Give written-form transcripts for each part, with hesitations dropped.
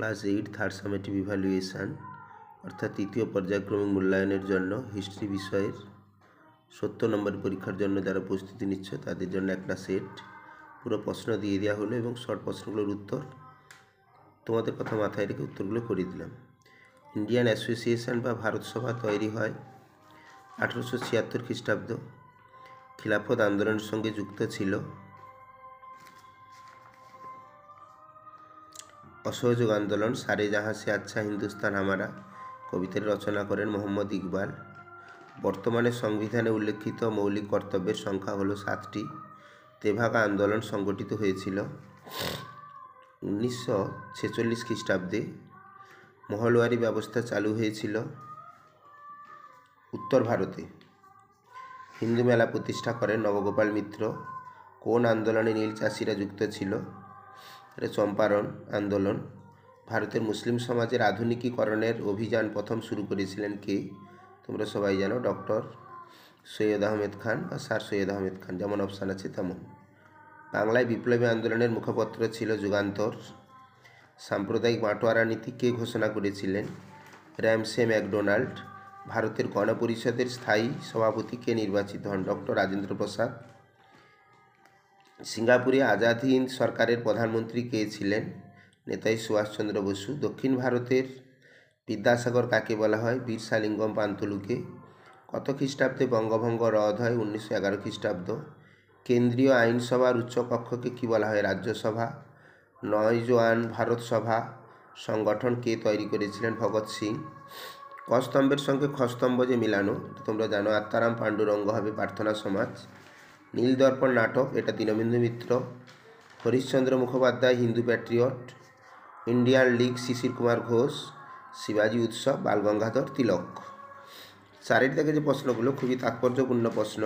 Class 8 third summative evaluation অর্থাৎ তৃতীয় পর্যায়ক্রমিক মূল্যায়নের জন্য হিস্ট্রি বিষয়ের 70 নম্বর পরীক্ষার জন্য যারা প্রস্তুতি নিচ্ছ তাদের জন্য একটা সেট পুরো প্রশ্ন দিয়ে দেওয়া হলো এবং শর্ট প্রশ্নগুলোর উত্তর তোমাদের কথা মাথায় রেখে উত্তরগুলো করে দিলাম। ইন্ডিয়ান অ্যাসোসিয়েশন বা ভারত সভা তৈরি হয় 1876 খ্রিস্টাব্দ। খিলাফত আন্দোলনের সঙ্গে যুক্ত ছিল অসহযোগ আন্দোলন। সারে জাহাঁ সে আচ্ছা হিন্দুস্তান হামারা কবিতাটি রচনা করেন মোহাম্মদ ইকবাল। বর্তমানে সংবিধানে উল্লেখিত মৌলিক কর্তব্যের সংখ্যা হলো 7টি। তেভাগা আন্দোলন সংগঠিত হয়েছিল 1946 খ্রিস্টাব্দে। মহলওয়ারি ব্যবস্থা চালু হয়েছিল উত্তর ভারতে। হিন্দু মেলা প্রতিষ্ঠা করেন নবগোপাল মিত্র। কোন আন্দোলনে নীল চাষিরা যুক্ত ছিল? এটা চম্পারণ আন্দোলন। ভারতের মুসলিম সমাজের আধুনিকীকরণের অভিযান প্রথম শুরু করেছিলেন কে? তোমরা সবাই জানো, ডক্টর সৈয়দ আহমেদ খান বা স্যার সৈয়দ আহমেদ খান, যেমন অপশান আছে তেমন। বাংলায় বিপ্লবী আন্দোলনের মুখপত্র ছিল যুগান্তর। সাম্প্রদায়িক বাঁটোয়ারা নীতি কে ঘোষণা করেছিলেন? Ramsay McDonald. ভারতের গণপরিষদের স্থায়ী সভাপতি কে নির্বাচিত হন? ডক্টর রাজেন্দ্র প্রসাদ। সিঙ্গাপুরে আজাদ হিন্দ সরকারের প্রধানমন্ত্রী কে ছিলেন? নেতাজি সুভাষচন্দ্র বসু। দক্ষিণ ভারতের বিদ্যাসাগর কাকে বলা হয়? বীরসালিঙ্গম পান্তুলুকে। কত খ্রিস্টাব্দে বঙ্গভঙ্গ রদ হয়? 1911 খ্রিস্টাব্দ। কেন্দ্রীয় আইনসভার উচ্চকক্ষকে কী বলা হয়? রাজ্যসভা। নয়জোয়ান ভারত সভা সংগঠন কে তৈরি করেছিলেন? ভগৎ সিং। কস্তম্ভের সঙ্গে খস্তম্ভ যে মিলানো, তোমরা জানো, আত্মারাম পাণ্ডুরঙ্গ হবে প্রার্থনা সমাজ। নীলদর্পণ নাটক, এটা দীনবন্ধু মিত্র। হরিশ্চন্দ্র মুখোপাধ্যায় হিন্দু প্যাট্রিয়ট। ইন্ডিয়ান লীগ শিশির কুমার ঘোষ। শিবাজি উৎসব বালগঙ্গাধর তিলক। চারের থেকে যে প্রশ্নগুলো খুবই তাৎপর্যপূর্ণ প্রশ্ন।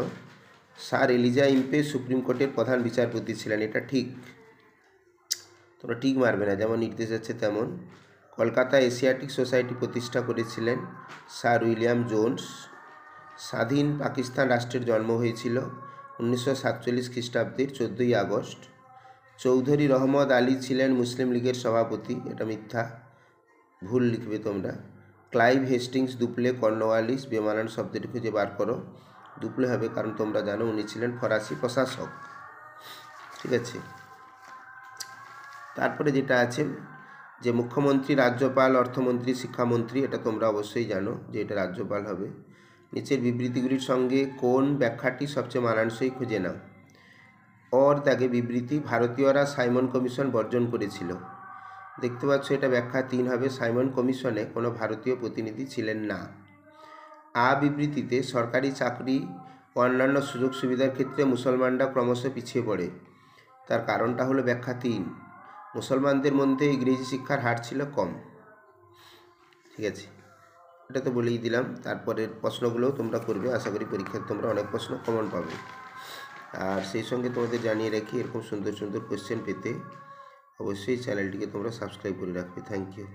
স্যার এলিজা ইম্পে সুপ্রিম কোর্টের প্রধান বিচারপতি ছিলেন, এটা ঠিক, তোমরা ঠিক মারবে না, যেমন নির্দেশ আছে তেমন। কলকাতা এশিয়াটিক সোসাইটি প্রতিষ্ঠা করেছিলেন স্যার উইলিয়াম জোন্স। স্বাধীন পাকিস্তান রাষ্ট্রের জন্ম হয়েছিল 1947 খ্রিস্টাব্দের 14ই আগস্ট। চৌধুরী রহমদ আলী ছিলেন মুসলিম লীগের সভাপতি, এটা মিথ্যা, ভুল লিখবে তোমরা। ক্লাইভ হেস্টিংস দুপলে কর্নওয়ালিস বেমানান শব্দটি খুঁজে বার করো। দুপলে হবে, কারণ তোমরা জানো উনি ছিলেন ফরাসি প্রশাসক। ঠিক আছে, তারপরে যেটা আছে যে মুখ্যমন্ত্রী, রাজ্যপাল, অর্থমন্ত্রী, শিক্ষামন্ত্রী, এটা তোমরা অবশ্যই জানো যে এটা রাজ্যপাল হবে। নিচের বিবৃতিগুলির সঙ্গে কোন ব্যাখ্যাটি সবচেয়ে মানানসই খুঁজে নাও। অর ত্যাগে বিবৃতি, ভারতীয়রা সাইমন কমিশন বর্জন করেছিল। দেখতে পাচ্ছ এটা ব্যাখ্যা 3 হবে। সাইমন কমিশনে কোনো ভারতীয় প্রতিনিধি ছিলেন না। আ বিবৃতিতে সরকারি চাকরি ও অন্যান্য সুযোগ সুবিধার ক্ষেত্রে মুসলমানরা ক্রমশ পিছিয়ে পড়ে, তার কারণটা হলো ব্যাখ্যা 3, মুসলমানদের মধ্যে ইংরেজি শিক্ষার হার ছিল কম। ঠিক আছে, এটা তো বলেই দিলাম। তারপরের প্রশ্নগুলোও তোমরা করবে, আশা করি পরীক্ষায় তোমরা অনেক প্রশ্ন কমন পাবে। আর সেই সঙ্গে তোমাদের জানিয়ে রাখি, এরকম সুন্দর সুন্দর কোয়েশ্চেন পেতে অবশ্যই চ্যানেলটিকে তোমরা সাবস্ক্রাইব করে রাখবে। Thank you.